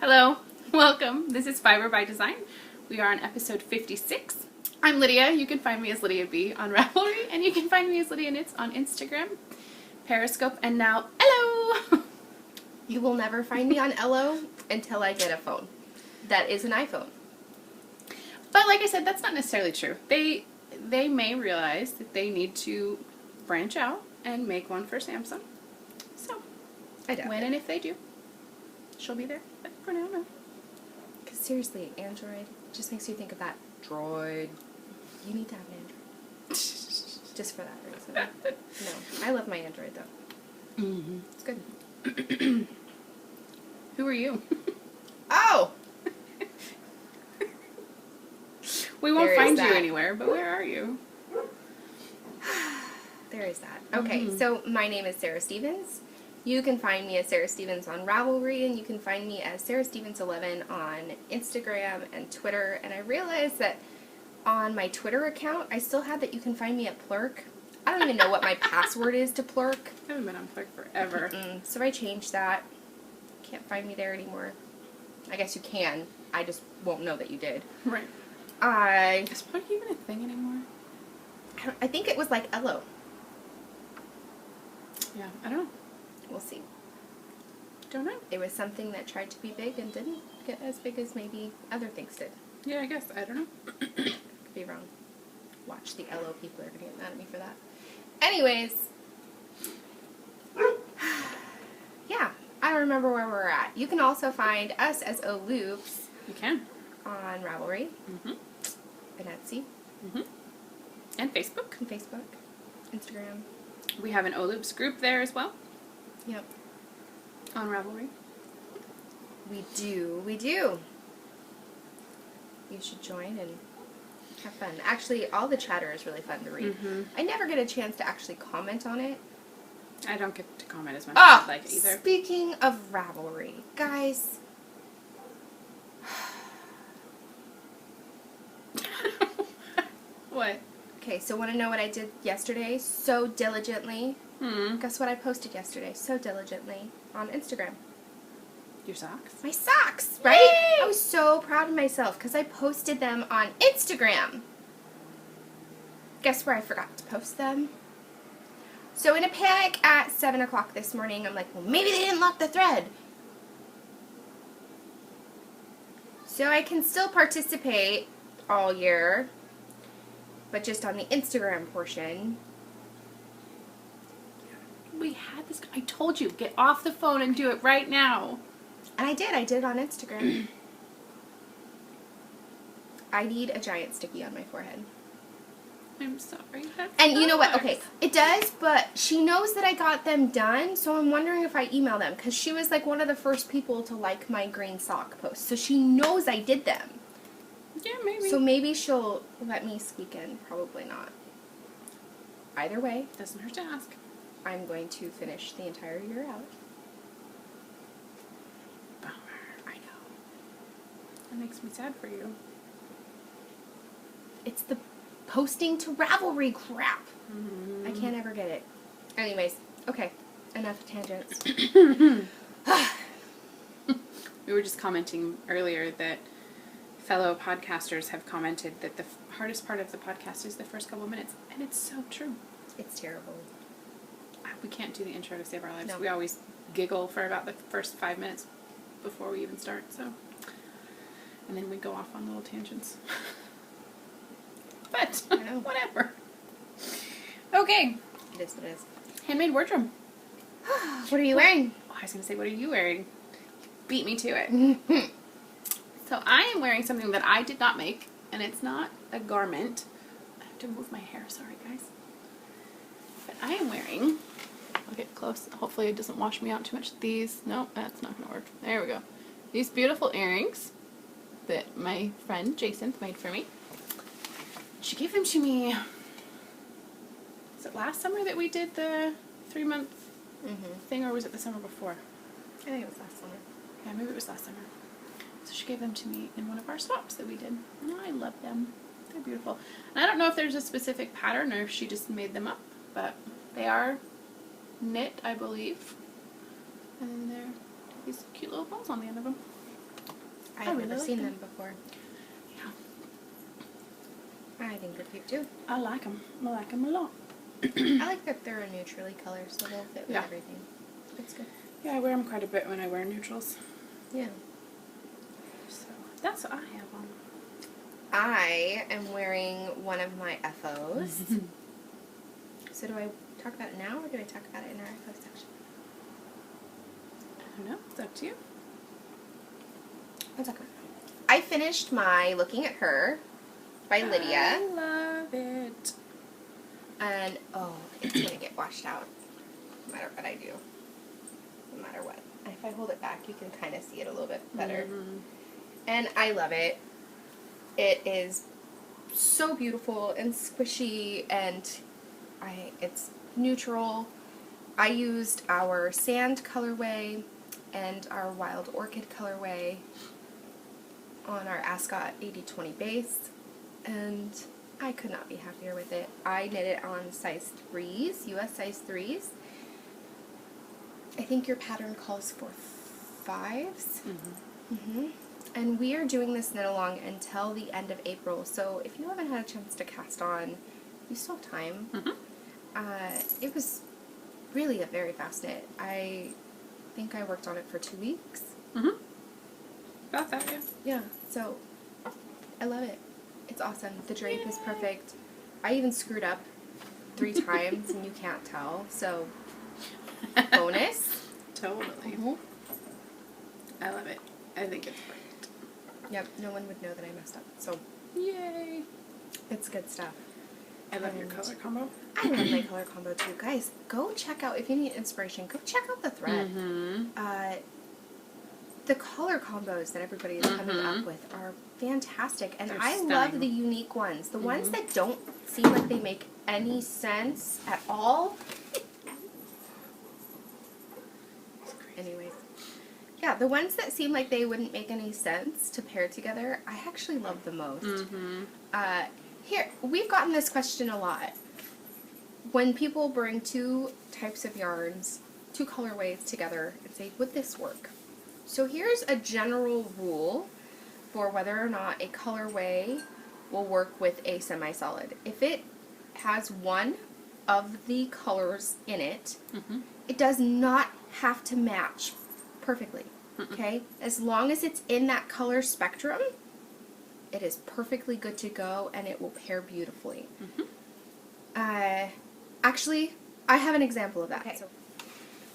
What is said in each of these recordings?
Hello, welcome. This is Fiber by Design. We are on episode 56. I'm Lydia. You can find me as Lydia B on Ravelry, and you can find me as Lydia Knits on Instagram, Periscope, and now Hello. You will never find me on Hello until I get a phone. That is an iPhone. But like I said, that's not necessarily true. They may realize that they need to branch out and make one for Samsung. So, I doubt when it. and if they do, she'll be there. But for now, no. Because seriously, Android just makes you think of that droid. You need to have an Android. Just for that reason. No, I love my Android though. Mm-hmm. It's good. Who are you? Oh! We won't There is find you that. anywhere, but where are you? There is that. Okay, Mhm. so my name is Sarah Stevens. You can find me as Sarah Stevens on Ravelry, and you can find me as Sarah Stevens11 on Instagram and Twitter. And I realized that on my Twitter account, I still have that you can find me at Plurk. I don't even know what my password is to Plurk. I haven't been on Plurk forever. So I changed that. Can't find me there anymore. I guess you can. I just won't know that you did. Right. Is Plurk even a thing anymore? I think it was like Elo. Yeah, I don't know. We'll see. Don't know. It was something that tried to be big and didn't get as big as maybe other things did. Yeah, I guess. I don't know. Could be wrong. Watch the Elo people are going to get mad at me for that. Anyways. Yeah, I don't remember where we're at. You can also find us as Ohloops You can. on Ravelry Mm-hmm. and Etsy Mm-hmm. And Facebook. and Facebook, Instagram. We have an Ohloops group there as well Yep. on Ravelry. We do. We do. You should join and have fun. Actually, all the chatter is really fun to read. Mm-hmm. I never get a chance to actually comment on it. I don't get to comment as much as I'd like either. Speaking of Ravelry, guys. What? Okay, so want to know what I did yesterday so diligently? Hmm. Guess what I posted yesterday so diligently on Instagram? Your socks? My socks, right? Yay! I was so proud of myself because I posted them on Instagram. Guess where I forgot to post them? So in a panic at 7 o'clock this morning, I'm like, well, maybe they didn't lock the thread. So I can still participate all year, but just on the Instagram portion. We had this. I told you, get off the phone and do it right now. And I did it on Instagram. I need a giant sticky on my forehead. I'm sorry. And you know what? Okay, it does, but she knows that I got them done, so I'm wondering if I email them, because she was like one of the first people to like my green sock post, so she knows I did them. Yeah, maybe. So maybe she'll let me squeak in. Probably not. Either way, Doesn't hurt to ask. I'm going to finish the entire year out. Bummer. I know. That makes me sad for you. It's the posting to Ravelry crap. Mm-hmm. I can't ever get it. Anyways, okay, enough tangents. We were just commenting earlier that fellow podcasters have commented that the hardest part of the podcast is the first couple minutes, and it's so true. It's terrible. We can't do the intro to save our lives. No. We always giggle for about the first 5 minutes before we even start, so. And then we go off on little tangents. But, I know. whatever. Okay. It is what it is. Handmade Wardrobe. What are you wearing? Oh, I was going to say, what are you wearing? You beat me to it. So I am wearing something that I did not make, and it's not a garment. I have to move my hair, sorry guys. But I am wearing, I'll get close, hopefully it doesn't wash me out too much. These, nope, that's not going to work. There we go. These beautiful earrings that my friend Jacynth made for me. She gave them to me, was it last summer that we did the 3-month thing, or was it the summer before? I think it was last summer. Yeah, maybe it was last summer. So she gave them to me in one of our swaps that we did. And I love them. They're beautiful. And I don't know if there's a specific pattern or if she just made them up, but they are knit, I believe. And then they're these cute little bows on the end of them. I've really never like seen them. them before. Yeah. I think they're cute too. I like them. I like them a lot. I like that they're a neutrally color, so they'll fit with Yeah. everything. It's good. Yeah, I wear them quite a bit when I wear neutrals. Yeah. So that's what I have on. I am wearing one of my FOs. So do I talk about it now, or do I talk about it in our FO section? I don't know. It's up to you. I'll talk about it. I finished my Looking at Her by Lydia. I love it. And, oh, it's going to get washed out no matter what I do. No matter what. And if I hold it back, you can kind of see it a little bit better. Mm-hmm. And I love it. It is so beautiful and squishy, and it's neutral. I used our Sand colorway and our Wild Orchid colorway on our Ascot 80/20 base, and I could not be happier with it. I knit it on size 3s, US size 3s. I think your pattern calls for 5s. And we are doing this knit along until the end of April, so if you haven't had a chance to cast on, you still have time. It was really a very fast knit. I think I worked on it for 2 weeks. About that, yeah. Yeah, so I love it. It's awesome. The drape is perfect. I even screwed up 3 times and you can't tell, so bonus. Totally. I love it. I think it's perfect. Yep, no one would know that I messed up, so Yay. it's good stuff. I love your color combo. I love my color combo too. Guys, go check out, if you need inspiration, go check out the thread. The color combos that everybody is coming up with are fantastic, and They're I stunning. love the unique ones. The ones that don't seem like they make any sense at all. Anyways. Yeah, the ones that seem like they wouldn't make any sense to pair together, I actually love the most. Here, we've gotten this question a lot. When people bring 2 types of yarns, 2 colorways together and say, would this work? So here's a general rule for whether or not a colorway will work with a semi-solid. If it has one of the colors in it, it does not have to match perfectly, okay? As long as it's in that color spectrum, it is perfectly good to go, and it will pair beautifully. Actually, I have an example of that. Okay.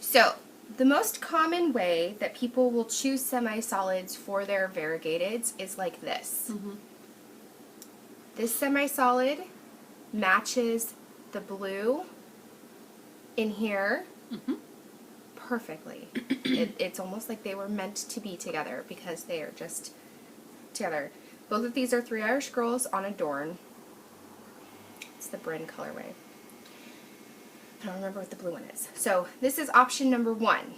So, the most common way that people will choose semi-solids for their variegateds is like this. This semi-solid matches the blue in here perfectly. It's almost like they were meant to be together because they are just together. Both of these are 3 Irish Girls on Adorn. It's the Bryn colorway. I don't remember what the blue one is. So this is option number 1.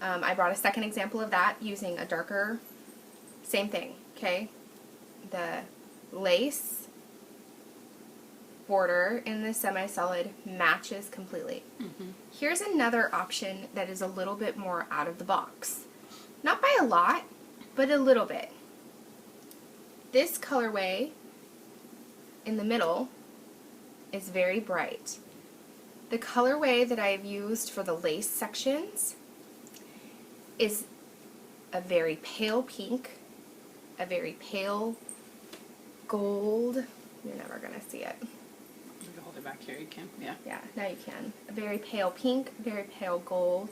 I brought a second example of that using a darker, same thing, okay? The lace border in the semi-solid matches completely. Here's another option that is a little bit more out of the box. Not by a lot, but a little bit. This colorway in the middle is very bright. The colorway that I've used for the lace sections is a very pale pink, a very pale gold. You're never going to see it. You can hold it back here, you can. Yeah. Yeah, now you can. A very pale pink, very pale gold,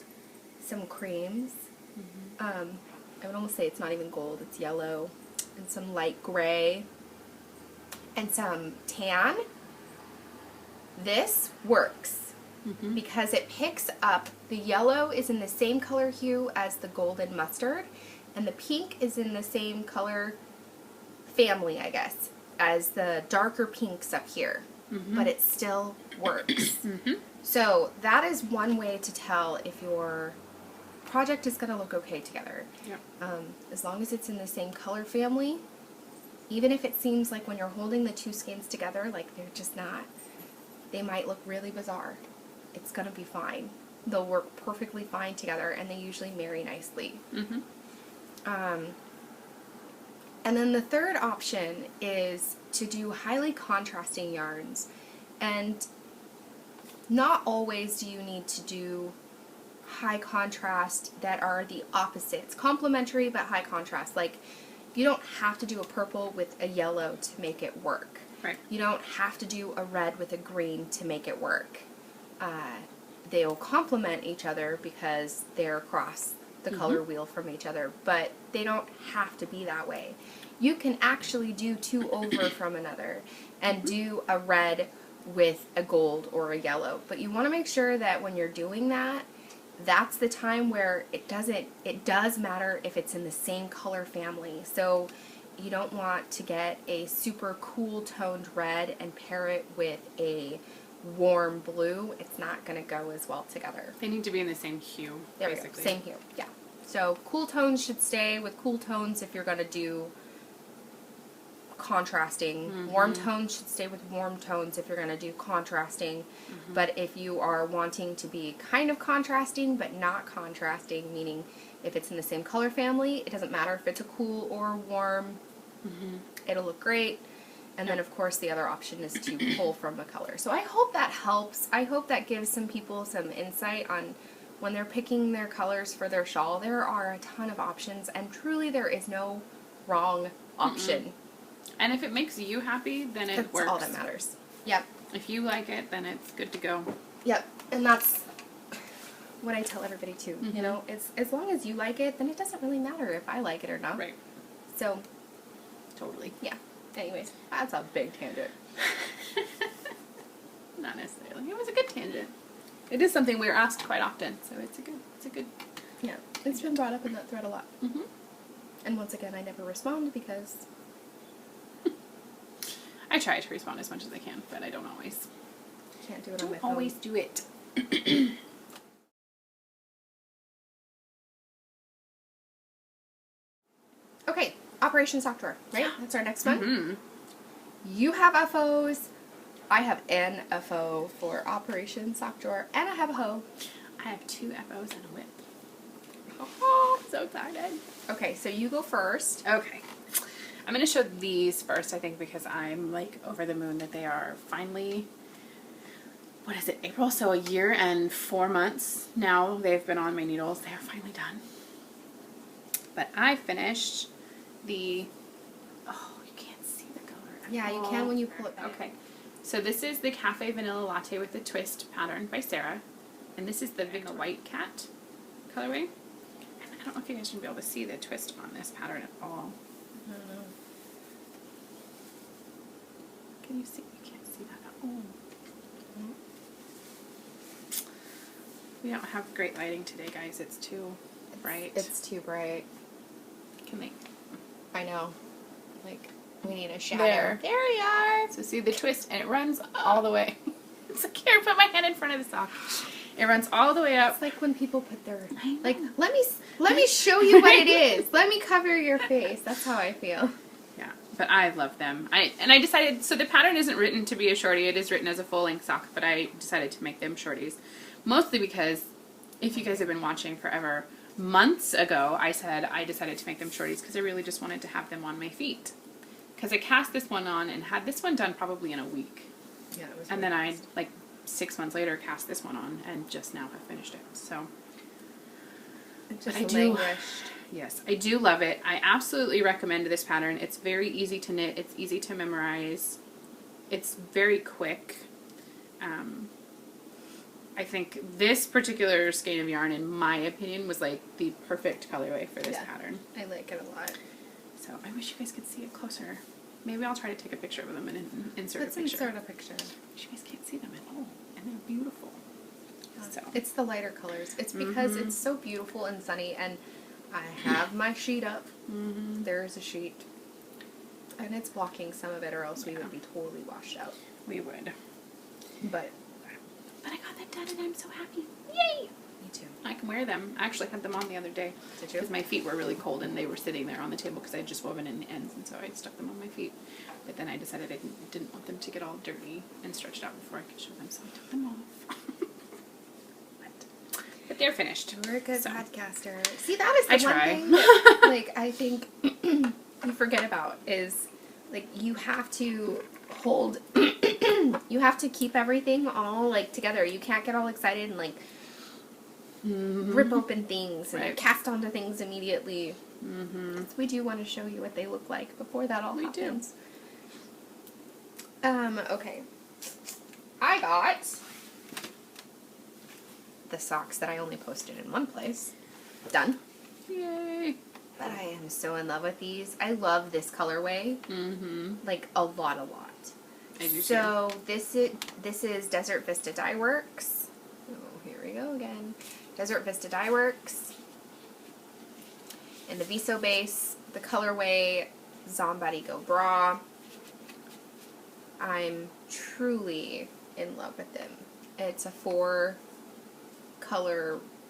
some creams. I would almost say it's not even gold, it's yellow, and some light gray, and some tan. This works because it picks up, the yellow is in the same color hue as the golden mustard, and the pink is in the same color family, I guess, as the darker pinks up here, but it still works. So that is one way to tell if your project is going to look okay together. As long as it's in the same color family, even if it seems like when you're holding the 2 skeins together, like they're just not, they might look really bizarre. It's going to be fine. They'll work perfectly fine together, and they usually marry nicely. And then the third option is to do highly contrasting yarns. And not always do you need to do high contrast that are the opposites. Complementary but high contrast. Like, you don't have to do a purple with a yellow to make it work. Right. You don't have to do a red with a green to make it work. They'll complement each other because they're across the color wheel from each other, but they don't have to be that way. You can actually do two over from another and do a red with a gold or a yellow, but you want to make sure that when you're doing that, that's the time where it does matter if it's in the same color family. So you don't want to get a super cool toned red and pair it with a warm blue. It's not going to go as well together. They need to be in the same hue, there basically. We go. Same hue, yeah. So cool tones should stay with cool tones if you're going to do contrasting. Warm tones should stay with warm tones if you're going to do contrasting. But if you are wanting to be kind of contrasting but not contrasting, meaning if it's in the same color family, it doesn't matter if it's a cool or warm, it'll look great. And then of course the other option is to pull from a color. So I hope that helps. I hope that gives some people some insight on when they're picking their colors for their shawl. There are a ton of options, and truly there is no wrong option. And if it makes you happy, then it That's works. all that matters. Yep. If you like it, then it's good to go. Yep. And that's what I tell everybody too. You know, it's as long as you like it, then it doesn't really matter if I like it or not. Right. So, Totally. yeah. Anyways, that's a big tangent. Not necessarily. It was a good tangent. It is something we're asked quite often, so it's a good. Yeah. It's been brought up in that thread a lot. And once again, I never respond because I try to respond as much as I can, but I don't always. Can't do it on my phone. Always do it. Okay, Operation Sock Drawer, right? That's our next one. You have FOs. I have an FO for Operation Sock Drawer, and I have a hoe. I have 2 FOs and a whip. Oh, I'm so excited. Okay, so you go first. Okay. I'm going to show these first, I think, because I'm, like, over the moon that they are finally, what is it, April? So a year and 4 months now they've been on my needles. They are finally done. But I finished the, oh, you can't see the color at Yeah, you all. can when you pull it back. Okay. So this is the Café Vanilla Latte with the Twist pattern by Sarah. And this is the Vanilla White Cat colorway. And I don't know if you guys can be able to see the twist on this pattern at all. I don't know. Can you see? You can't see that at all. We don't have great lighting today, guys. It's too bright. It's too bright. Can they? I know. Like, we need a shadow. There. There you are. So see the twist, and it runs all the way. It's like, here, put my hand in front of the sock. It runs all the way up. It's like when people put their, I know. like, let me show you what it is. Let me cover your face. That's how I feel. Yeah, but I love them. I decided, so the pattern isn't written to be a shorty. It is written as a full-length sock, but I decided to make them shorties. Mostly because, if you guys have been watching forever, months ago I said I decided to make them shorties because I really just wanted to have them on my feet. Because I cast this one on and had this one done probably in a week. Yeah, it was. And then I, like, 6 months later, cast this one on and just now have finished it. So, It just I do. languished. Yes, I do love it. I absolutely recommend this pattern. It's very easy to knit. It's easy to memorize. It's very quick. I think this particular skein of yarn, in my opinion, was like the perfect colorway for this pattern. I like it a lot. So I wish you guys could see it closer. Maybe I'll try to take a picture of them and insert a picture. Insert a picture. You guys can't see them at all, and they're beautiful. So It's the lighter colors. It's because it's so beautiful and sunny, and I have my sheet up. There's a sheet. And it's blocking some of it, or else we would be totally washed out. we would. But I got them done, and I'm so happy. Yay! me too. I can wear them. I actually had them on the other day. Did you? Because my feet were really cold, and they were sitting there on the table because I had just woven in the ends, and so I stuck them on my feet. But then I decided I didn't want them to get all dirty and stretched out before I could show them, so I took them off. but they're finished. You're a good So. podcaster. See, that is the I one try. thing that, like, I think you forget about is, like, you have to hold, you have to keep everything all, like, together. You can't get all excited and, like, rip open things and Right. cast onto things immediately. Mm-hmm. We do want to show you what they look like before that all happens. Okay. I got the socks that I only posted in one place. Done. Yay. But I am so in love with these. I love this colorway. Mm-hmm. Like, a lot. I do So, this is Desert Vista Dyeworks. Oh, here we go again. Desert Vista Dyeworks. In the Viso base, the colorway Zombody Go Bragh. I'm truly in love with them. It's a 4-color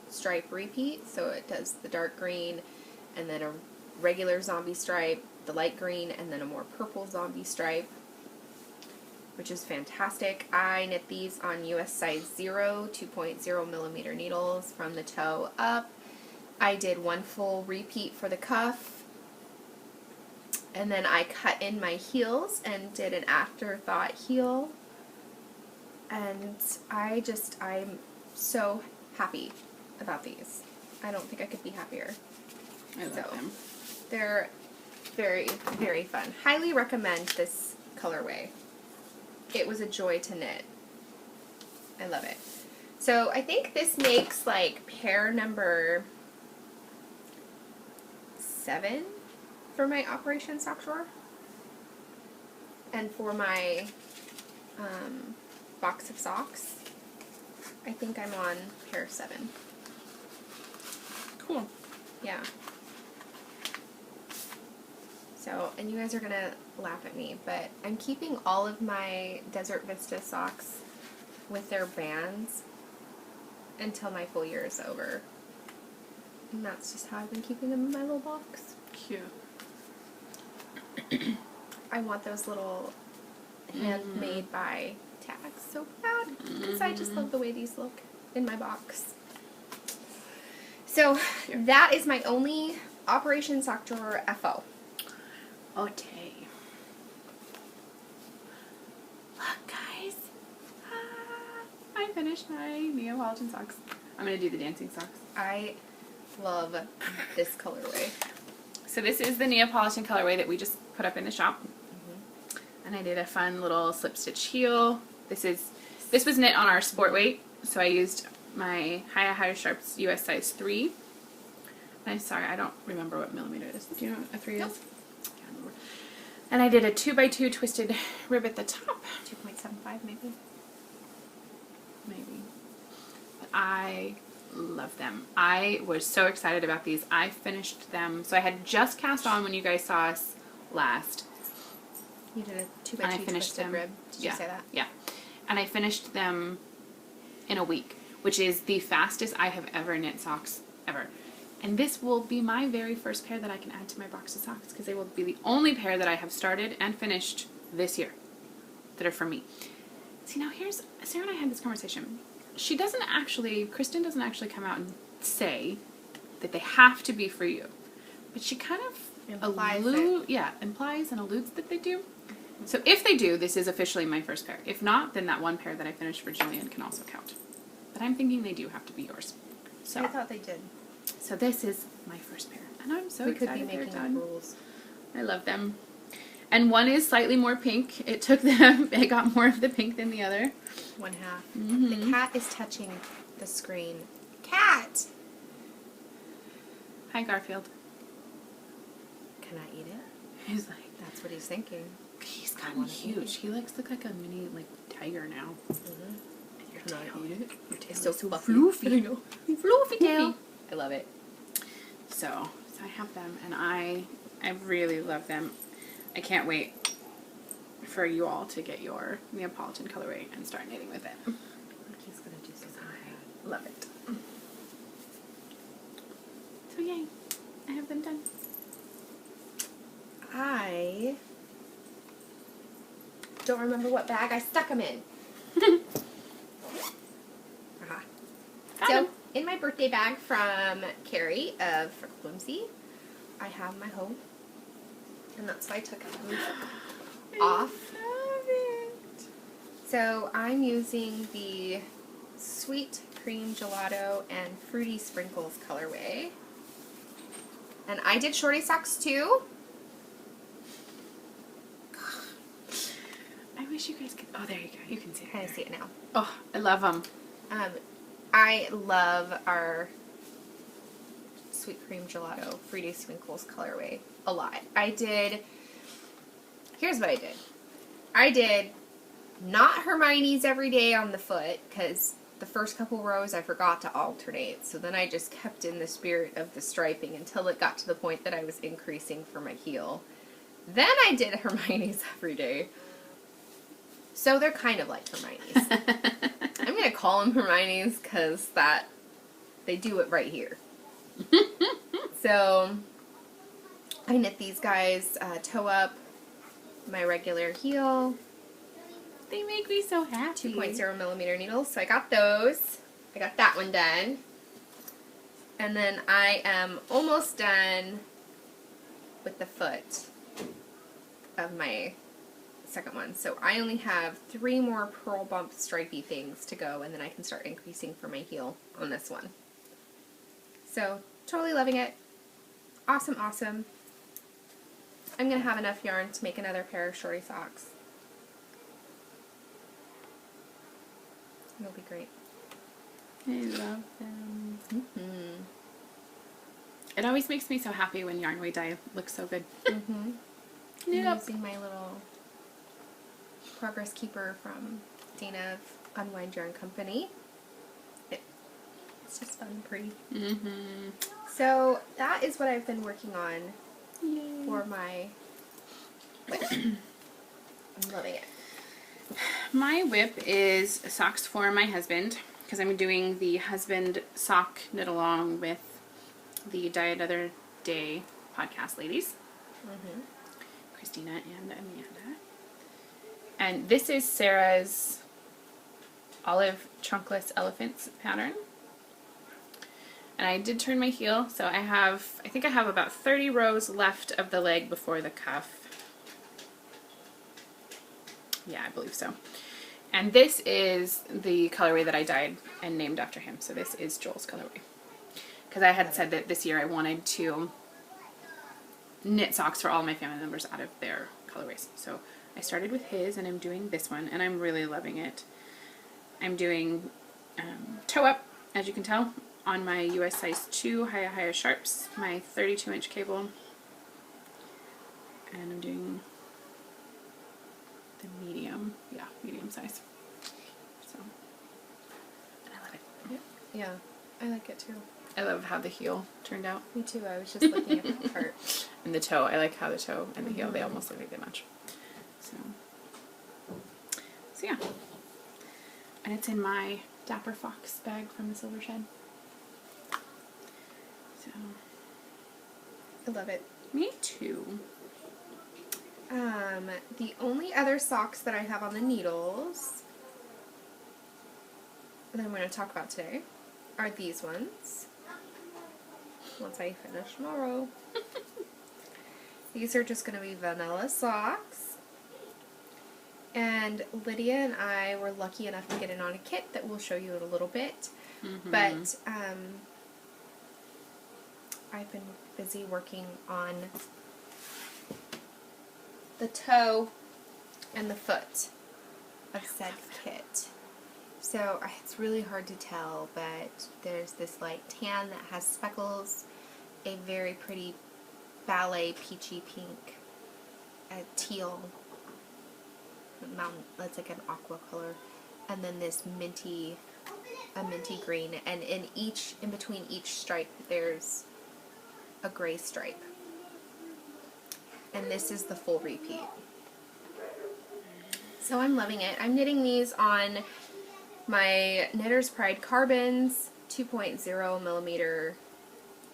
stripe repeat, so it does the dark green, and then a regular zombie stripe, the light green, and then a more purple zombie stripe, which is fantastic. I knit these on US size 0, 2.0 millimeter needles from the toe up. I did 1 full repeat for the cuff, and then I cut in my heels and did an afterthought heel, and I'm so happy about these. I don't think I could be happier. I love them. They're very, very fun. Highly recommend this colorway. It was a joy to knit. I love it. So I think this makes like pair number 7 for my Operation Sock Drawer. And for my box of socks, I think I'm on pair 7. Cool. Yeah. So, and you guys are gonna laugh at me, but I'm keeping all of my Desert Vista socks with their bands until my full year is over. And that's just how I've been keeping them in my little box. Cute. I want those little handmade by tags so bad because I just love the way these look in my box. So that is my only Operation Sock Drawer FO. Okay. Look, guys. I finished my Neapolitan socks. I'm going to do the dancing socks. I love this colorway. So this is the Neapolitan colorway that we just put up in the shop. And I did a fun little slip stitch heel. This was knit on our sport weight, so I used my Higher Sharps US size 3. And I'm sorry, I don't remember what millimeter it is. Do you know what a 3 Nope. is? Can't remember. And I did a 2x2 twisted rib at the top. 2.75 maybe. Maybe. But I love them. I was so excited about these. I finished them. So I had just cast on when you guys saw us last. You did a 2x2 And I finished twisted them. rib. Did you say that? Yeah. And I finished them in a week, which is the fastest I have ever knit socks ever. And this will be my very first pair that I can add to my box of socks because they will be the only pair that I have started and finished this year that are for me. See, now here's, Sarah and I had this conversation. Kristen doesn't actually come out and say that they have to be for you. But she kind of Implies implies and alludes that they do. So if they do, this is officially my first pair. If not, then that one pair that I finished for Jillian can also count. But I'm thinking they do have to be yours. So I thought they did. So this is my first pair, and I'm so We could excited be making they're up done. rules. I love them. And one is slightly more pink. It got more of the pink than the other. 1/2. Mm-hmm. The cat is touching the screen. Cat! Hi, Garfield. Can I eat it? He's like, That's what he's thinking. he's gotten huge. He looks like a mini tiger now. Mm-hmm. Your Can I tail. eat it? Your tail It's so is so fluffy. floofy. I know. Floofy tail. I love it. So I have them, and I really love them. I can't wait for you all to get your Neapolitan colorway and start knitting with it. He's gonna do something. I love it. So yay, I have them done. I don't remember what bag I stuck them in. Got So, 'em. in my birthday bag from Carrie of Whimsy, I have my hoe. And that's why I took them off. Love it. So I'm using the Sweet Cream Gelato and Fruity Sprinkles colorway. And I did shorty socks too. I wish you guys could. Oh, there you go. You can see it. Kind of see it now. Oh, I love them. I love our Sweet Cream Gelato Fruity Sprinkles colorway a lot. Here's what I did. I did not Hermione's every day on the foot, because the first couple rows I forgot to alternate, so then I just kept in the spirit of the striping until it got to the point that I was increasing for my heel. Then I did Hermione's every day. So they're kind of like Hermione's. I'm going to call them Hermione's because they do it right here. So I knit these guys toe up my regular heel. They make me so happy. 2.0 millimeter needles. So I got those. I got that one done. And then I am almost done with the foot of my second one. So I only have 3 more pearl bump stripey things to go, and then I can start increasing for my heel on this one. So totally loving it. Awesome, awesome. I'm going to have enough yarn to make another pair of shorty socks. It'll be great. I love them. Mm-hmm. It always makes me so happy when yarn dye looks so good. Mm-hmm. Yep. I'm using my little progress keeper from Dana of Unwind Yarn Company. It's just fun and pretty. Mm-hmm. So that is what I've been working on Yay. for my whip. I'm loving it. My whip is socks for my husband, because I'm doing the husband sock knit along with the Dye Another Day podcast ladies. Mm-hmm. Christina and Amanda. And this is Sarah's olive trunkless elephants pattern. And I did turn my heel, so I think I have about 30 rows left of the leg before the cuff. Yeah, I believe so. And this is the colorway that I dyed and named after him. So this is Joel's colorway. Because I had said that this year I wanted to knit socks for all my family members out of their colorways. So I started with his, and I'm doing this one, and I'm really loving it. I'm doing toe up, as you can tell, on my US size 2 Haya Sharps, my 32-inch cable. And I'm doing the medium size. So, and I love it. Yep. Yeah, I like it too. I love how the heel turned out. Me too. I was just looking at that part. And the toe. I like how the toe and the heel, they almost look like they match. So yeah. And it's in my Dapper Fox bag from the Silver Shed. So. I love it. Me too. The only other socks that I have on the needles that I'm going to talk about today are these ones. Once I finish my row. These are just going to be vanilla socks. And Lydia and I were lucky enough to get in on a kit that we'll show you in a little bit. Mm-hmm. But I've been busy working on the toe and the foot of said kit. So it's really hard to tell, but there's this light tan that has speckles, a very pretty ballet peachy pink, a teal, that's like an aqua color, and then this a minty green, and in between each stripe there's a gray stripe. And this is the full repeat. So I'm loving it. I'm knitting these on my Knitter's Pride Carbons 2.0 millimeter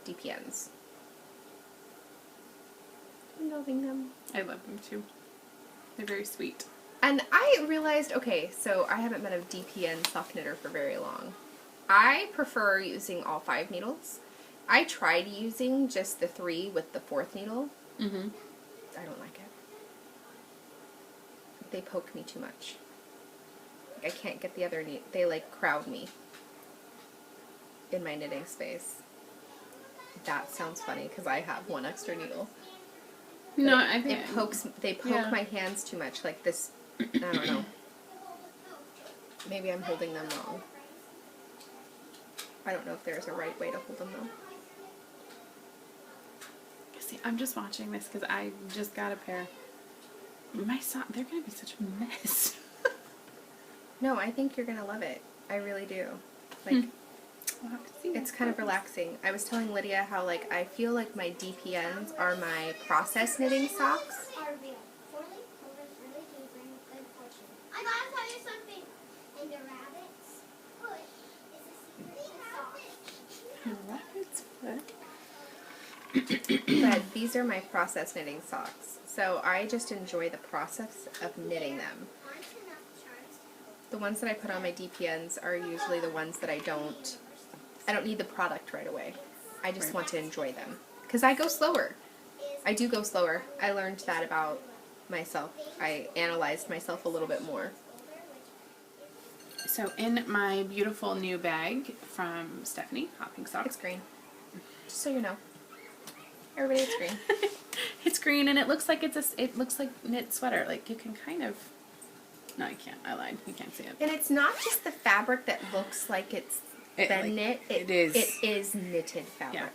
DPNs. I'm loving them. I love them too. They're very sweet. And I realized, okay, so I haven't been a DPN sock knitter for very long. I prefer using all 5 needles. I tried using just the 3 with the 4th needle. Mm-hmm. I don't like it. They poke me too much. Like, I can't get the other needle. They, like, crowd me in my knitting space. That sounds funny because I have 1 extra needle. No, But I think they poke my hands too much. Like this, I don't know. Maybe I'm holding them wrong. I don't know if there's a right way to hold them though. See, I'm just watching this because I just got a pair. My sock, they're gonna be such a mess. No, I think you're gonna love it. I really do. Like, We'll have to see. it's kind of relaxing. I was telling Lydia how, like, I feel like my DPNs are my process knitting socks. Are real. Formerly, Clover's really do bring good fortune. I gotta tell you something. And the rabbit's foot is a secret sauce. Rabbit's foot. But these are my process knitting socks. So I just enjoy the process of knitting them. Aren't enough charms? The ones that I put on my DPNs are usually the ones that I don't need the product right away. I just want to enjoy them. Because I go slower. I do go slower. I learned that about myself. I analyzed myself a little bit more. So in my beautiful new bag from Stephanie, Hot Pink Socks. It's green. Just so you know. Everybody, it's green. It's green and it looks like it looks like knit sweater. Like you can kind of. No, you can't. I lied. You can't see it. And it's not just the fabric that looks like it's knit. It is. It is knitted fabric. Yeah.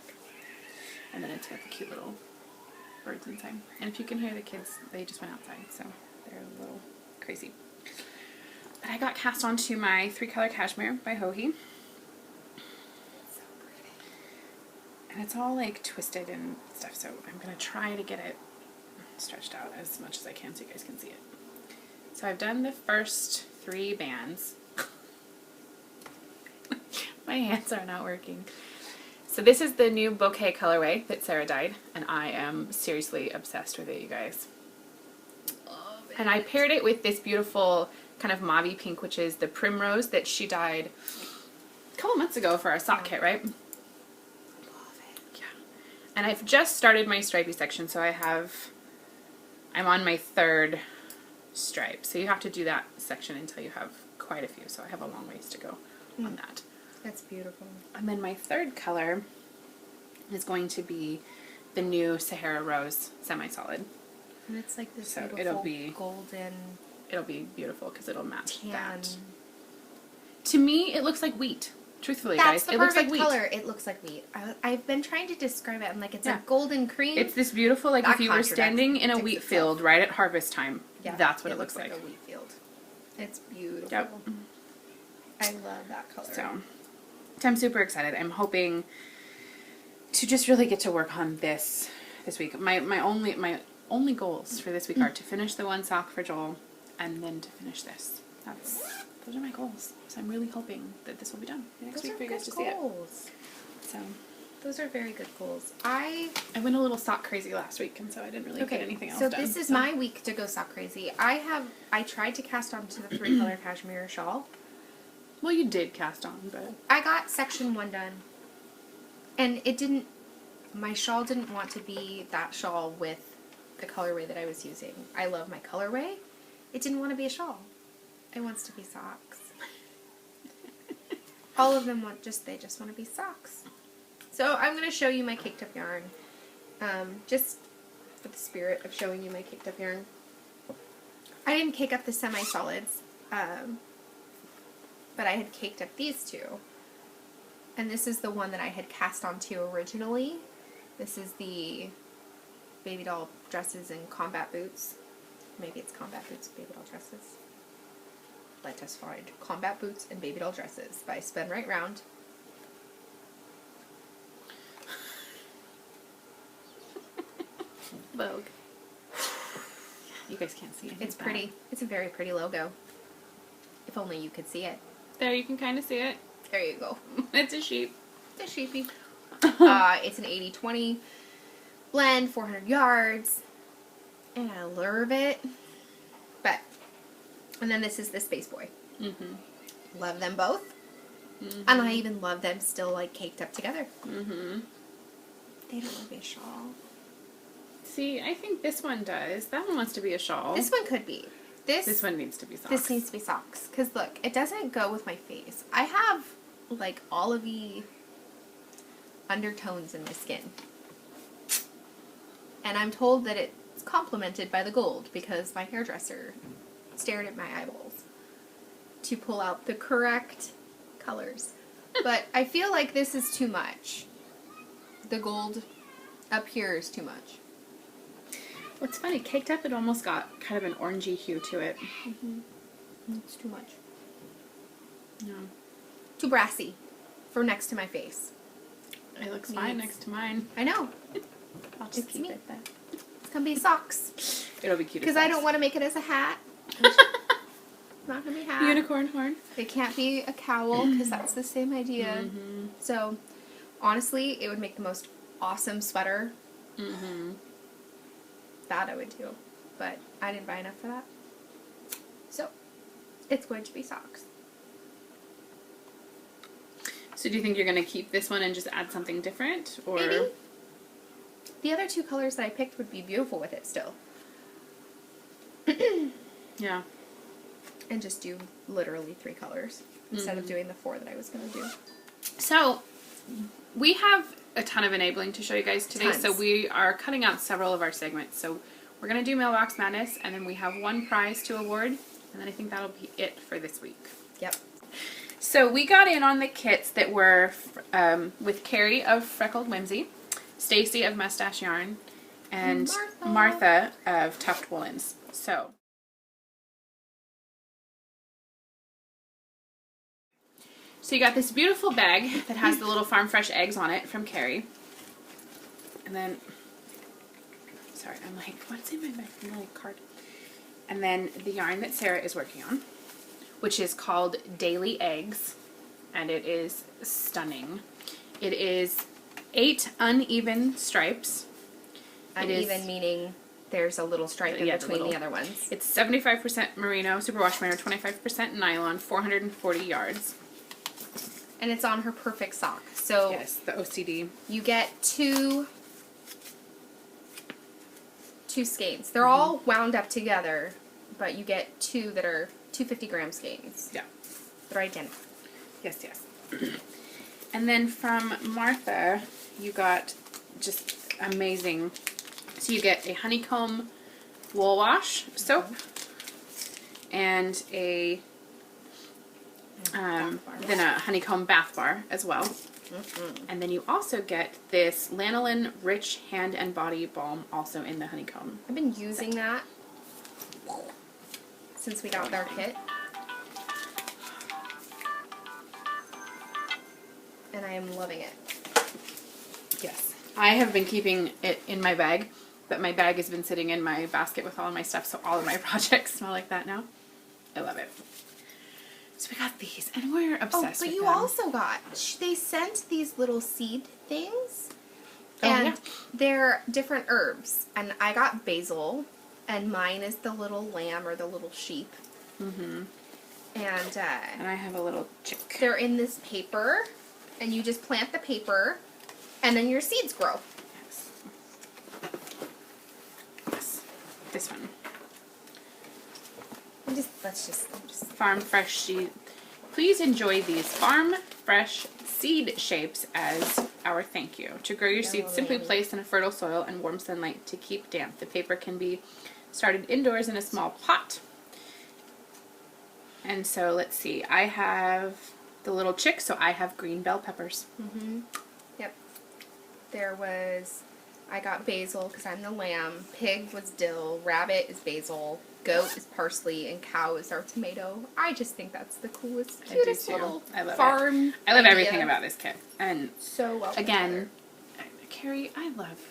And then it's got the cute little birds inside. And if you can hear the kids, they just went outside, so they're a little crazy. But I got cast onto my 3-color Cashmere by Joji. So pretty. And it's all like twisted and stuff, so I'm going to try to get it stretched out as much as I can so you guys can see it. So I've done the first 3 bands. My hands are not working. So this is the new Bouquet colorway that Sarah dyed, and I am seriously obsessed with it, you guys. Love it. And I paired it with this beautiful kind of mauve pink, which is the Primrose that she dyed a couple months ago for our sock kit, right? Love it. Yeah. And I've just started my stripey section, so I'm on my 3rd stripe. So you have to do that section until you have quite a few, so I have a long ways to go on that. That's beautiful. And then my 3rd color is going to be the new Sahara Rose semi-solid. And it's like this So beautiful it'll be- golden It'll be beautiful because it'll match tan. that. To me, it looks like wheat. Truthfully, That's guys, the it looks like perfect wheat. color. It looks like wheat. I've been trying to describe it. I'm like, it's Yeah. a golden cream. It's this beautiful, like That if you were standing in a contradicts wheat itself. field right at harvest time. Yeah, That's what it looks like. a wheat field. It's beautiful. Yep. I love that color. So I'm super excited. I'm hoping to just really get to work on this week. My only goals for this week are to finish the 1 sock for Joel and then to finish this. Those are my goals. So I'm really hoping that this will be done next week for you guys to see it. So Those are very good goals. I went a little sock crazy last week, and so I didn't really get anything else done. So this is my week to go sock crazy. I tried to cast onto the 3-color Cashmere shawl. Well, you did cast on, but I got section 1 done. And my shawl didn't want to be that shawl with the colorway that I was using. I love my colorway. It didn't want to be a shawl. It wants to be socks. All of them they just want to be socks. So I'm going to show you my caked up yarn. Just for the spirit of showing you my caked up yarn. I didn't cake up the semi-solids, but I had caked up these 2. And this is the one that I had cast onto originally. This is the baby doll dresses and combat boots. Maybe it's combat boots and baby doll dresses. Let us find combat boots and baby doll dresses by Spin Right Round. Vogue. You guys can't see it. It's pretty. It's a very pretty logo. If only you could see it. There, you can kind of see it. There you go. It's a sheep. It's a sheepy. It's an 80-20 blend, 400 yards. And I love it. And then this is the Space Boy. Mm-hmm. Love them both. Mm-hmm. And I even love them still, like, caked up together. Mm-hmm. They don't want to be a shawl. See, I think this one does. That one wants to be a shawl. This one could be. This one needs to be socks. This needs to be socks. Because, look, it doesn't go with my face. I have, like, olivey undertones in my skin. And I'm told that it's complemented by the gold because my hairdresser stared at my eyeballs to pull out the correct colors. But I feel like this is too much. The gold up here is too much. What's funny, caked up, it almost got kind of an orangey hue to it. Mm-hmm. It's too much. No. Too brassy for next to my face. It looks fine next to mine. I know. I'll just It's keep me. it then. It's gonna be socks. It'll be cute. Because I don't want to make it as a hat. It's not gonna be a hat. Unicorn horn. It can't be a cowl because that's the same idea. Mm-hmm. So, honestly, it would make the most awesome sweater. Mm-hmm. That I would do. But I didn't buy enough for that. So, it's going to be socks. So do you think you're going to keep this one and just add something different? Or Maybe. The other two colors that I picked would be beautiful with it still. Yeah. And just do literally 3 colors instead of doing the 4 that I was going to do. So we have a ton of enabling to show you guys today. Tons. So we are cutting out several of our segments. So we're going to do Mailbox Madness, and then we have one prize to award. And then I think that'll be it for this week. Yep. So we got in on the kits that were with Carrie of Freckled Whimsy, Stacy of Mustache Yarn, and Martha of Tuft Woolens. So you got this beautiful bag that has the little farm fresh eggs on it from Carrie. And then, sorry, I'm like, what's in my bag? I'm like, card. And then the yarn that Sarah is working on, which is called Daily Eggs, and it is stunning. It is 8 uneven stripes. Uneven meaning there's a little stripe in between the other ones. It's 75% merino, superwash merino, 25% nylon, 440 yards. And it's on her perfect sock. So yes, the OCD. You get two skeins. They're all wound up together, but you get 2 that are 250-gram skeins. Yeah. They're identical. Yes, yes. And then from Martha, you got just amazing. So you get a honeycomb wool wash soap and a then a honeycomb bath bar as well. And then you also get this lanolin rich hand and body balm also in the honeycomb. I've been using that since we got their kit. And I am loving it. Yes. I have been keeping it in my bag, but my bag has been sitting in my basket with all of my stuff, so all of my projects smell like that now. I love it. So we got these, and we're obsessed with them. But you also got, they sent these little seed things, Oh, and yeah. they're different herbs. And I got basil, and mine is the little lamb or the little sheep. Mm-hmm. And I have a little chick. they're in this paper, and you just plant the paper, and then your seeds grow. Yes. Yes. This one. Let's just Farm Fresh seed. Please enjoy these Farm Fresh seed shapes as our thank you. To grow your seeds, simply place in a fertile soil and warm sunlight to keep damp. The paper can be started indoors in a small pot. And so let's see. I have the little chick, so I have green bell peppers. Yep. I got basil because I'm the lamb. Pig was dill. Rabbit is basil. Goat is parsley. And cow is our tomato. I just think that's the coolest, cutest little farm I love idea. everything about this kit. And So well again, Carrie, I love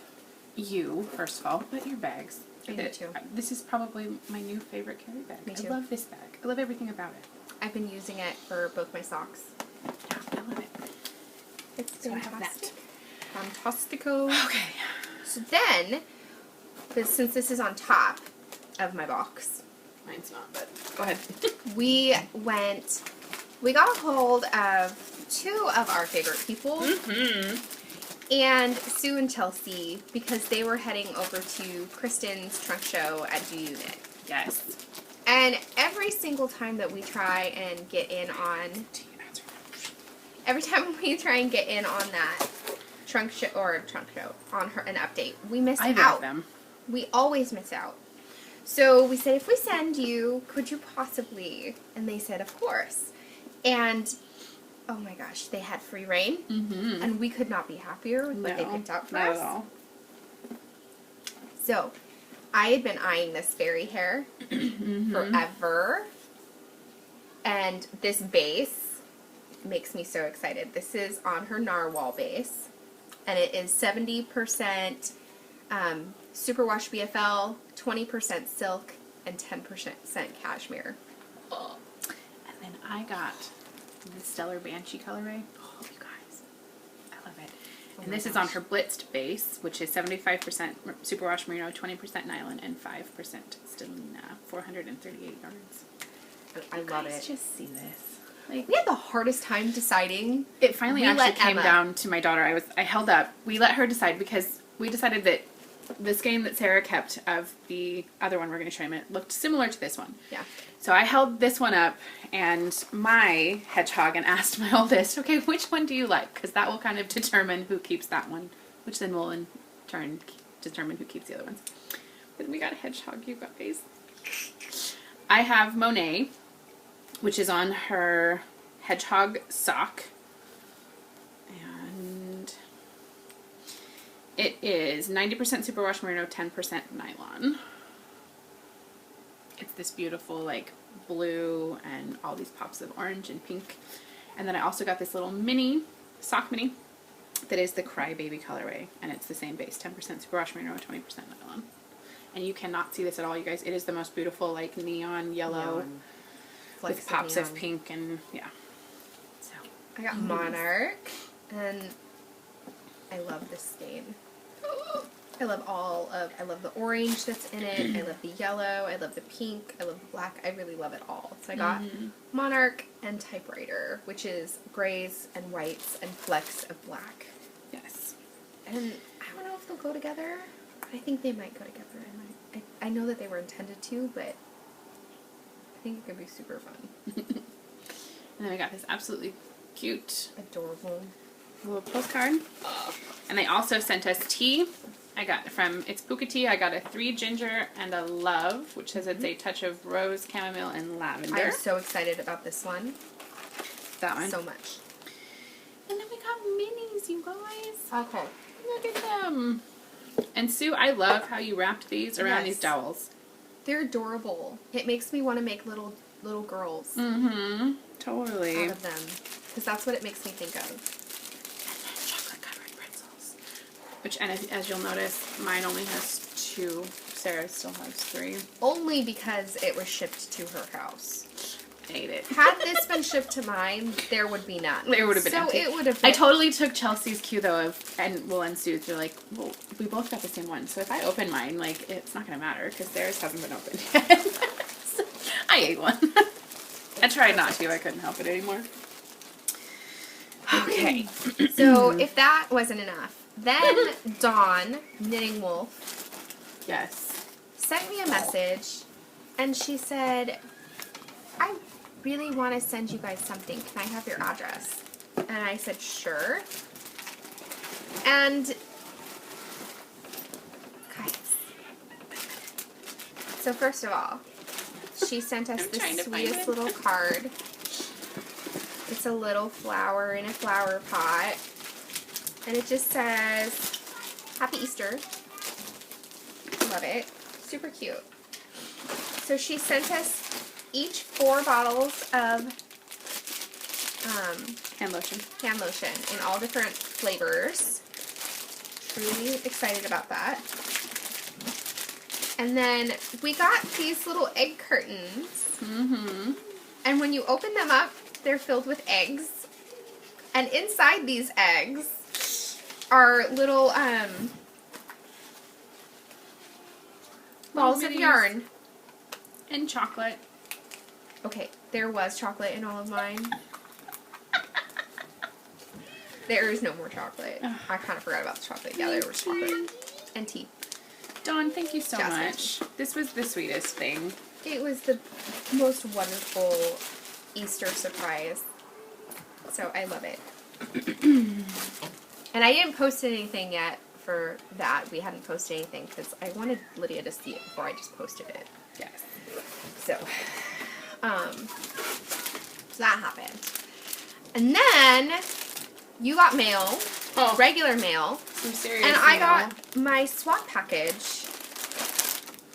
you, first of all, but your bags. I do too. This is probably my new favorite Carrie bag. Me too. I love this bag. I love everything about it. I've been using it for both my socks. Yeah, I love it. It's So I have that. fantastic. Fantastico. Okay. So then, since this is on top of my box, Mine's not, but go ahead. we got a hold of two of our favorite people. Mm-hmm. And Sue and Chelsea, because they were heading over to Kristen's trunk show at G-Unit. Yes. And every single time that we try and get in on... Every time we try and get in on that trunk show, on an update, we miss I out. love them. We always miss out. So we said, if we send you, could you possibly? And they said, of course. And, oh my gosh, they had free reign. Mm-hmm. And we could not be happier with what they picked out for not us. at all. So, I had been eyeing this fairy hair forever. And this base makes me so excited. This is on her narwhal base. And it is 70% superwash BFL, 20% silk, and 10% cashmere. Oh. And then I got the Stellar Banshee colorway. Oh, you guys. I love it. Oh and this is on her blitzed base, which is 75% superwash merino, 20% nylon, and 5% stellina. 438 yards. I love it. Just see this. Like, We had the hardest time deciding. it finally We actually let came Emma- down to my daughter. I held up. We let her decide because we decided that the skein that Sarah kept of the other one we're going to show you in a minute looked similar to this one. Yeah. So I held this one up and my hedgehog and asked my oldest, okay, which one do you like? Because that will kind of determine who keeps that one, which then will in turn determine who keeps the other ones. But we got a hedgehog, you guys. I have Monet, which is on her hedgehog sock. And it is 90% superwash merino, 10% nylon. It's this beautiful like blue and all these pops of orange and pink. And then I also got this little mini, sock mini, that is the Crybaby colorway. And it's the same base, 10% superwash merino, 20% nylon. And you cannot see this at all, you guys. It is the most beautiful like neon yellow with pops of pink and yeah. So I got Monarch, and I love this skein. I love the orange that's in it. I love the yellow. I love the pink. I love the black. I really love it all. So I got Monarch and Typewriter, which is grays and whites and flecks of black. yes. And I don't know if they'll go together. I think they might go together. I know that they were intended to, but I think it could be super fun. And then we got this absolutely cute Adorable. little postcard. And they also sent us tea. I got it's Bouquet tea. I got a 3 ginger and a love, which says it's a touch of rose, chamomile, and lavender. I'm so excited about this one. That one. So much. And then we got minis, you guys. Okay. Look at them. And Sue, I love how you wrapped these around these dowels. They're adorable. It makes me want to make little girls Mm-hmm. Totally. out of them. Because that's what it makes me think of. And then chocolate covered pretzels. Which, and as you'll notice, mine only has 2. Sarah still has 3. Only because it was shipped to her house. Ate it. Had this been shipped to mine, there would be none. There would have been empty. So it would have been... I totally took Chelsea's cue though and Sue's. They're like, well, we both got the same one, so if I open mine, like, it's not gonna matter because theirs hasn't been opened yet. So I ate one. I tried not to. I couldn't help it anymore. Okay. So if that wasn't enough, then Dawn, Knitting Wolf, Yes. sent me a message, and she said, I really want to send you guys something. Can I have your address? And I said, sure. And, guys, so first of all, she sent us I'm the trying to find sweetest it. little card. It's a little flower in a flower pot. And it just says, Happy Easter. Love it. Super cute. So she sent us each 4 bottles of Hand lotion. hand lotion in all different flavors. Really excited about that. And then we got these little egg curtains. Mm-hmm. And when you open them up, they're filled with eggs. And inside these eggs are little balls of minis. yarn. And chocolate. Okay, there was chocolate in all of mine. There is no more chocolate. Ugh. I kind of forgot about the chocolate. Yeah, there was chocolate. And tea. Dawn, thank you so Jasmine. much. This was the sweetest thing. It was the most wonderful Easter surprise. So I love it. And I didn't post anything yet for that. We hadn't posted anything because I wanted Lydia to see it before I just posted it. Yes. So that happened. And then you got mail, regular mail, Some serious and I mail. got my swap package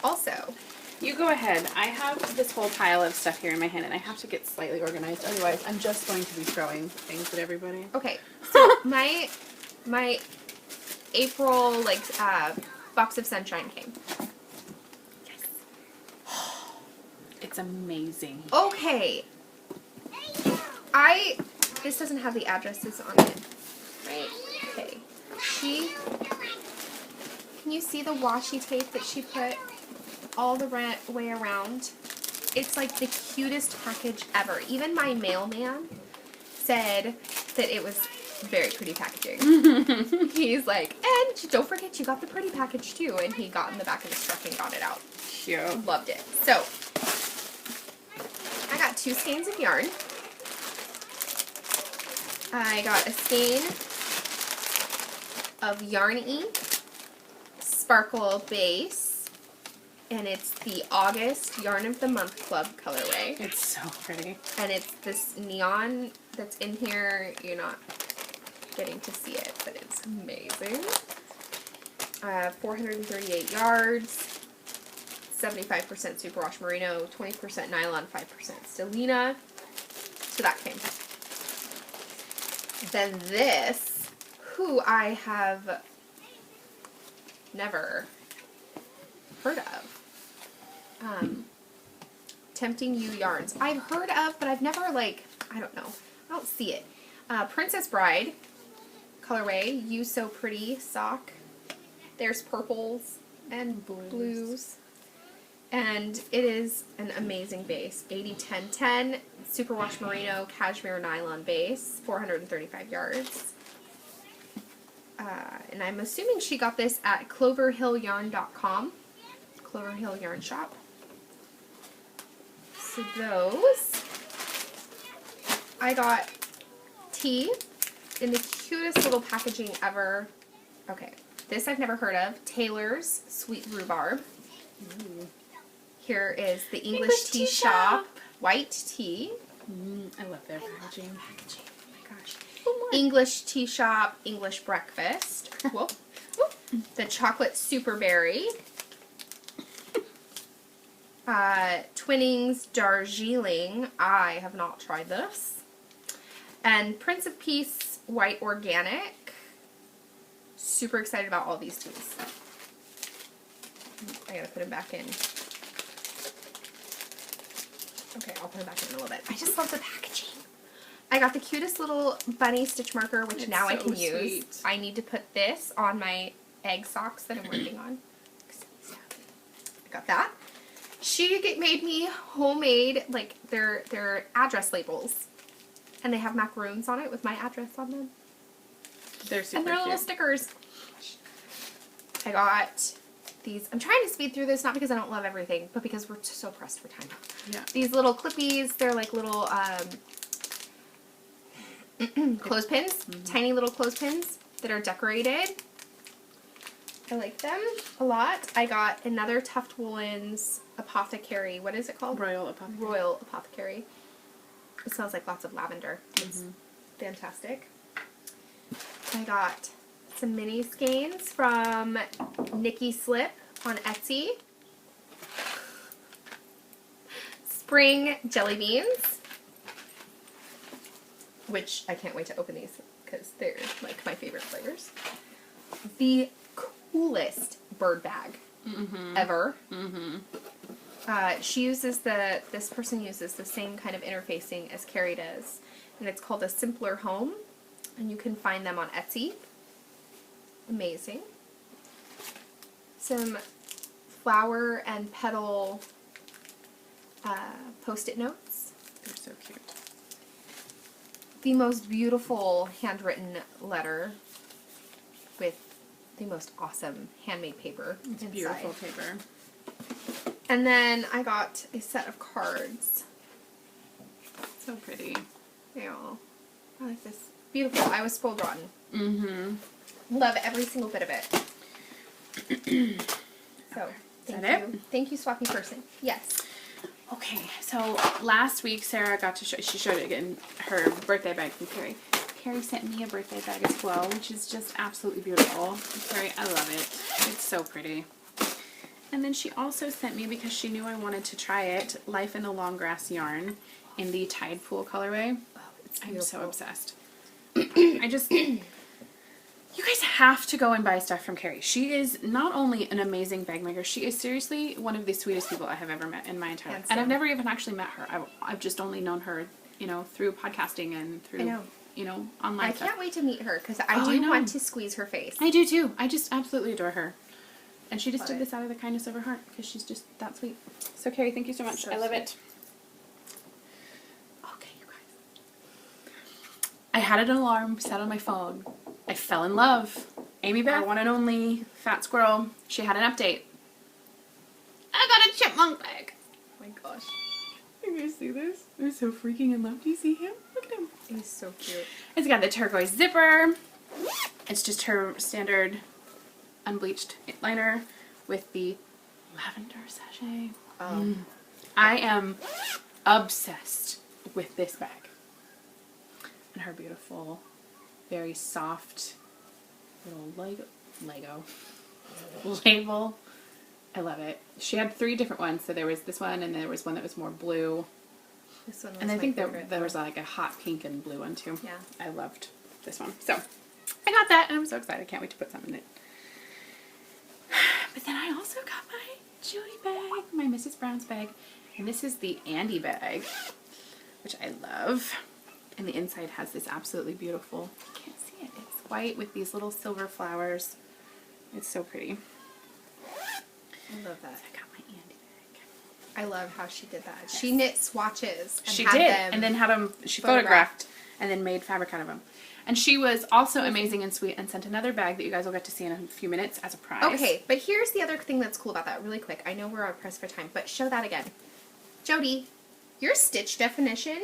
also. You go ahead. I have this whole pile of stuff here in my hand, and I have to get slightly organized. Otherwise, I'm just going to be throwing things at everybody. Okay, so my April box of sunshine came. It's amazing. Okay, this doesn't have the addresses on it, right? Okay, can you see the washi tape that she put all the way around? It's like the cutest package ever. Even my mailman said that it was very pretty packaging. He's like, and don't forget you got the pretty package too. And he got in the back of his truck and got it out. Cute. Loved it. So, I got 2 skeins of yarn. I got a skein of Yarn Ink Sparkle Base, and it's the August Yarn of the Month Club colorway. It's so pretty. And it's this neon that's in here. You're not getting to see it, but it's amazing. 438 yards, 75% superwash merino, 20% nylon, 5% stellina. So that came. Then this, who I have never heard of. Tempting You Yarns. I've heard of, but I've never, I don't know. I don't see it. Princess Bride colorway, You So Pretty sock. There's purples and blues. And it is an amazing base. 80-10-10, superwash merino, cashmere nylon base, 435 yards. And I'm assuming she got this at cloverhillyarn.com. Clover Hill Yarn Shop. So those. I got tea in the cutest little packaging ever. Okay, this I've never heard of. Taylor's Sweet Rhubarb. Ooh. Here is the English Tea Shop white tea. I love their packaging. Oh my gosh. English Tea Shop English Breakfast. Whoa. The Chocolate Super Berry. Twinings Darjeeling. I have not tried this. And Prince of Peace White Organic. Super excited about all these teas. I gotta put them back in. Okay, I'll put them back in a little bit. I just love the packaging. I got the cutest little bunny stitch marker, which It's now I so can use. sweet. I need to put this on my egg socks that I'm working on. I got that. She made me homemade, their address labels. And they have macaroons on it with my address on them. They're super And they're little cute. stickers. I got these. I'm trying to speed through this, not because I don't love everything, but because we're so pressed for time. Yeah. These little clippies, they're like little clothespins, tiny little clothespins that are decorated. I like them a lot. I got another Tuft Woolens Apothecary. What is it called? Royal Apothecary. Royal Apothecary. It smells like lots of lavender. It's fantastic. I got some mini skeins from Nikki Slip on Etsy. Spring jelly beans, which I can't wait to open these because they're like my favorite flavors. The coolest bird bag ever. She uses this person uses the same kind of interfacing as Carrie does, and it's called A Simpler Home, and you can find them on Etsy. Amazing. Some flower and petal Post-it notes. They're so cute. the most beautiful handwritten letter with the most awesome handmade paper It's inside. beautiful paper. And then I got a set of cards. So pretty. Yeah. I like this. Beautiful. I was spoiled rotten. Mm-hmm. Love every single bit of it. So, Is thank that you. Thank you, Swappy Person. Yes. Okay, so last week Sarah got to she showed it in her birthday bag from Carrie. Carrie sent me a birthday bag as well, which is just absolutely beautiful. Carrie, I love it. It's so pretty. And then she also sent me, because she knew I wanted to try it, Life in the Long Grass yarn in the Tide Pool colorway. Oh, it's I'm beautiful. so obsessed. I just... You guys have to go and buy stuff from Carrie. She is not only an amazing bag maker, she is seriously one of the sweetest people I have ever met in my entire life. And I've never even actually met her. I've just only known her, you know, through podcasting and through, you know, online stuff. I can't wait to meet her, because I do want to squeeze her face. I do too. I just absolutely adore her. And she just did this out of the kindness of her heart, because she's just that sweet. So Carrie, thank you so much. I love it. Okay, you guys. I had an alarm set on my phone. I fell in love. Amy Bear, one and only fat squirrel, she had an update. I got a chipmunk bag. Oh my gosh. You guys see this? I'm so freaking in love. Do you see him? Look at him. He's so cute. It's got the turquoise zipper. It's just her standard unbleached liner with the lavender sachet. I am obsessed with this bag. And her beautiful, very soft little Lego label. I love it. She had 3 different ones. So there was this one, and there was one that was more blue. This one was and I think there favorite. was like a hot pink and blue one too. Yeah. I loved this one. So I got that, and I'm so excited. I can't wait to put something in it. But then I also got my Jody bag, my Mrs. Brown's bag. And this is the Andy bag, which I love. And the inside has this absolutely beautiful, you can't see it, it's white with these little silver flowers. It's so pretty. I love that. I got my Andy bag. I love how she did that. She knit swatches. And She had did, them and then had them, she photographed and then made fabric out of them. And she was also amazing and sweet and sent another bag that you guys will get to see in a few minutes as a prize. Okay, but here's the other thing that's cool about that, really quick. I know we're pressed for time, but show that again. Jody, your stitch definition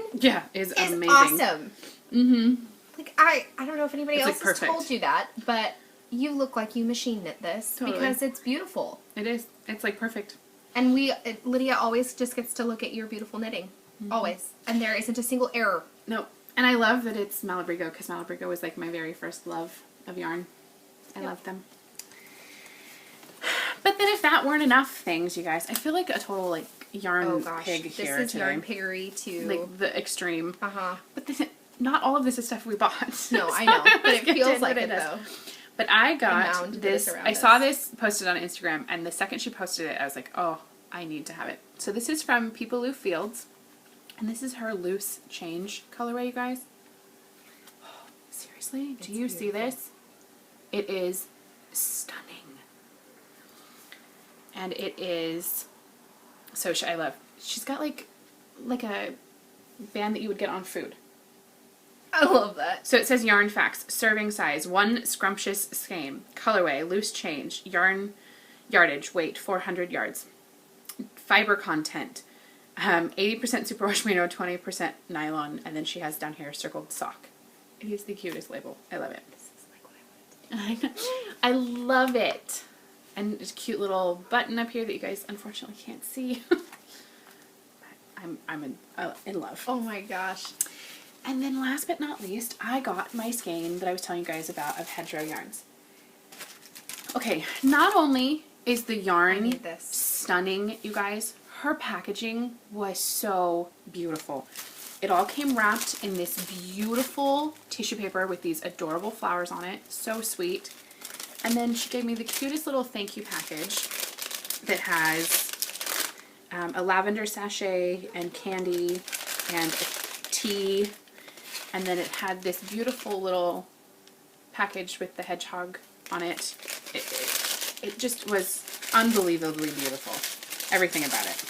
is amazing. Awesome. Mm-hmm. Like, I don't know if anybody It's, else like, has told you that, but you look like you machine knit this because it's beautiful. It is. It's like perfect. And Lydia always just gets to look at your beautiful knitting. Mm-hmm. Always. And there isn't a single error. No. And I love that it's Malabrigo, because Malabrigo was like my very first love of yarn. I love them. But then if that weren't enough things, you guys, I feel like a total like yarn pig here this is today. yarn piggery to like the extreme. Uh-huh. But not all of this is stuff we bought. No, I know, but it feels like it though. But I got this. I saw this posted on Instagram, and the second she posted it, I was like, oh, I need to have it. So this is from Peepaloo Fields, and this is her loose change colorway, you guys. Oh, seriously, do you see this? It is stunning. And it is, so I love, she's got like a band that you would get on food. I love that. So it says yarn facts, serving size, 1 scrumptious skein, colorway, loose change, yarn yardage, weight, 400 yards, fiber content, 80% superwash merino, 20% nylon, and then she has down here circled sock. It is the cutest label. I love it. This is like what I wanted. I love it. And there's a cute little button up here that you guys unfortunately can't see. But I'm in love. Oh my gosh. And then last but not least, I got my skein that I was telling you guys about of Hedgerow Yarns. Okay, not only is the yarn stunning, you guys, her packaging was so beautiful. It all came wrapped in this beautiful tissue paper with these adorable flowers on it. So sweet. And then she gave me the cutest little thank you package that has a lavender sachet and candy and a tea. And then it had this beautiful little package with the hedgehog on it. It just was unbelievably beautiful. Everything about it.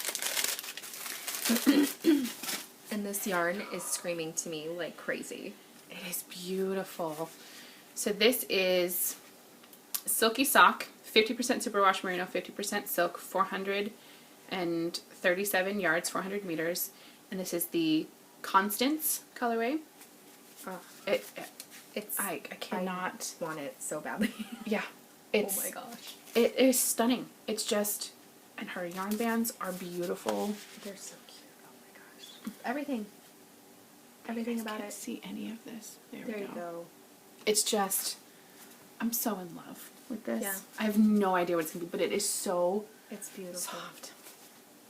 And this yarn is screaming to me like crazy. It is beautiful. So this is Silky Sock, 50% superwash merino, 50% silk, 437 yards, 400 meters. And this is the Constance colorway. Oh, I cannot. I want it so badly. Yeah. It's, oh my gosh. It is stunning. It's just, and her yarn bands are beautiful. They're so cute. Oh my gosh. Everything. Everything about Can't it. see any of this. There There we you go. It's just, I'm so in love with this. Yeah. I have no idea what it's going to be, but it is so It's beautiful. soft.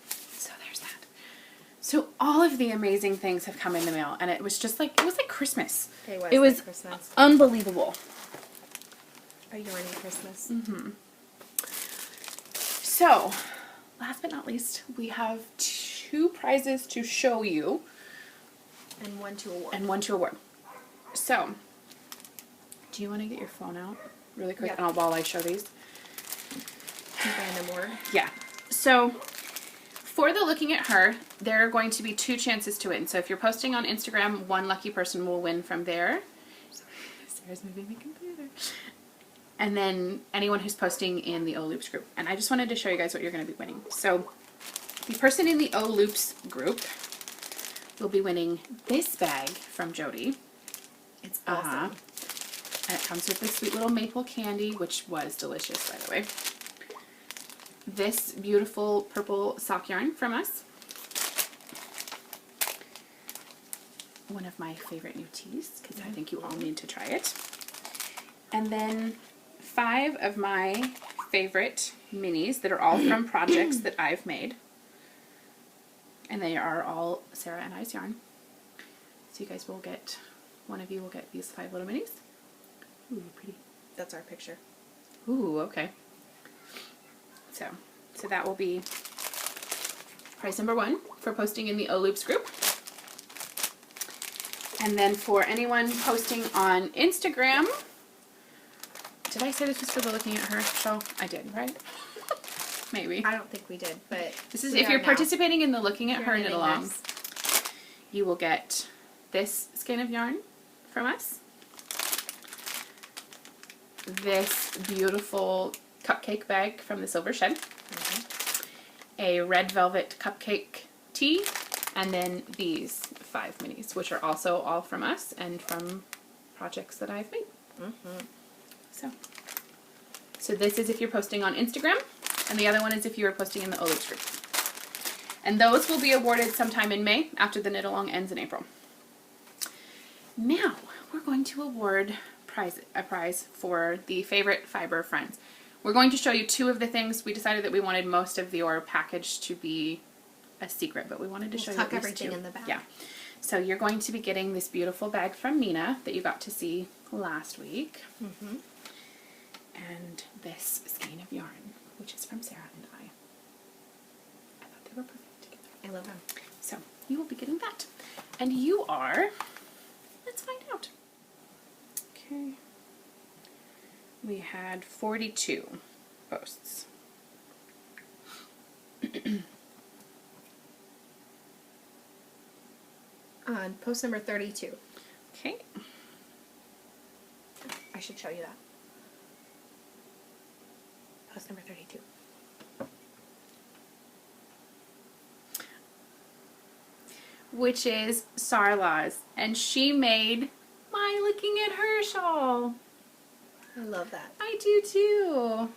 So there's that. So all of the amazing things have come in the mail, and it was just like, it was like Christmas. It was like Christmas. Unbelievable. A yarny Christmas. Mm-hmm. So, last but not least, we have 2 prizes to show you. And 1 to award. And 1 to award. So, do you want to get your phone out really quick, Yeah. and while I show these? Random award. Yeah. So, for the Looking at Her, there are going to be 2 chances to win. So if you're posting on Instagram, 1 lucky person will win from there. Sarah's moving my computer. And then anyone who's posting in the Ohloops group. And I just wanted to show you guys what you're going to be winning. So the person in the Ohloops group will be winning this bag from Joji. It's awesome. And it comes with this sweet little maple candy, which was delicious, by the way. This beautiful purple sock yarn from us. One of my favorite new teas, because I think you all need to try it. And then 5 of my favorite minis that are all from projects that I've made. And they are all Sarah and I's yarn. So you guys will get, one of you will get these 5 little minis. Ooh, pretty. That's our picture. Ooh, okay. So that will be prize number 1 for posting in the Ohloops group. And then for anyone posting on Instagram, did I say this was for the Looking at Her show? I did, right? Maybe. I don't think we did, but This is if you're participating in the Looking at Her knit along, this. you will get this skein of yarn from us. This beautiful cupcake bag from the Silver Shed. A red velvet cupcake tee, and then these 5 minis, which are also all from us and from projects that I've made. So this is if you're posting on Instagram, and the other one is if you are posting in the Ohloops group. And those will be awarded sometime in May after the knit along ends in April. Now we're going to award a prize for the favorite fiber friends. We're going to show you 2 of the things. We decided that we wanted most of your package to be a secret, but we wanted to show you at least everything 2. in the bag. Yeah. So you're going to be getting this beautiful bag from Mina that you got to see last week. And this skein of yarn, which is from Sarah and I. I thought they were perfect together. I love them. So you will be getting that. And you are, let's find out. Okay. We had 42 posts. On post number 32. Okay. I should show you that. Post number 32. Which is Sarla's. And she made my Looking at Her shawl. I love that. I do too.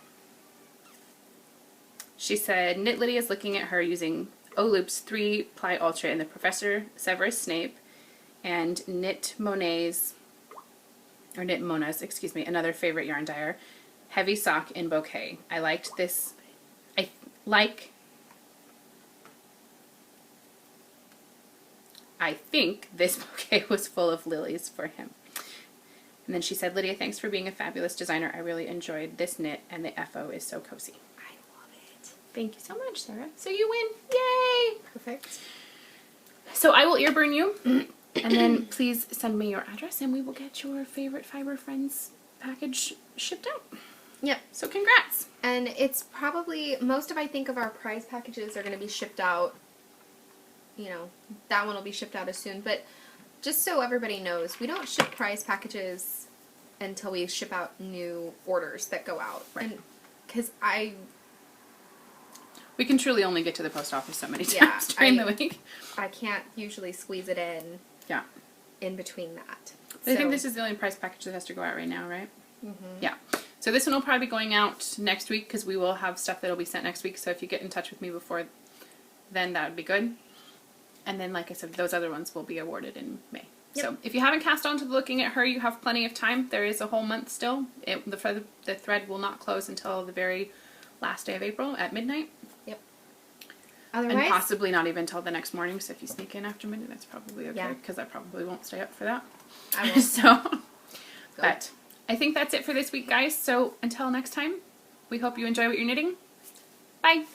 She said, Knit Lydia's Looking at Her using Ohloops 3-ply Ultra in the Professor Severus Snape and Knit Mona's, excuse me, another favorite yarn dyer, Heavy Sock in Bouquet. I liked this. I think this bouquet was full of lilies for him. And then she said, Lydia, thanks for being a fabulous designer. I really enjoyed this knit, and the FO is so cozy. I love it. Thank you so much, Sarah. So you win. Yay! Perfect. So I will ear burn you, and then please send me your address, and we will get your favorite Fiber Friends package shipped out. Yep. So congrats. And it's probably, most of I think of our prize packages are going to be shipped out you know, that one will be shipped out as soon. But just so everybody knows, we don't ship prize packages until we ship out new orders that go out. Right. And because we can truly only get to the post office so many times Yeah, during the week. I can't usually squeeze it in. Yeah. In between that. But I think this is the only prize package that has to go out right now, right? Mm-hmm. Yeah. So this one will probably be going out next week because we will have stuff that will be sent next week. So if you get in touch with me before then, that would be good. And then, like I said, those other ones will be awarded in May. Yep. So if you haven't cast on to Looking at Her, you have plenty of time. There is a whole month still. The thread will not close until the very last day of April at midnight. Yep. And Otherwise, possibly not even until the next morning. So if you sneak in after midnight, that's probably okay. Yeah. Because I probably won't stay up for that. I will. So, but I think that's it for this week, guys. So until next time, we hope you enjoy what you're knitting. Bye.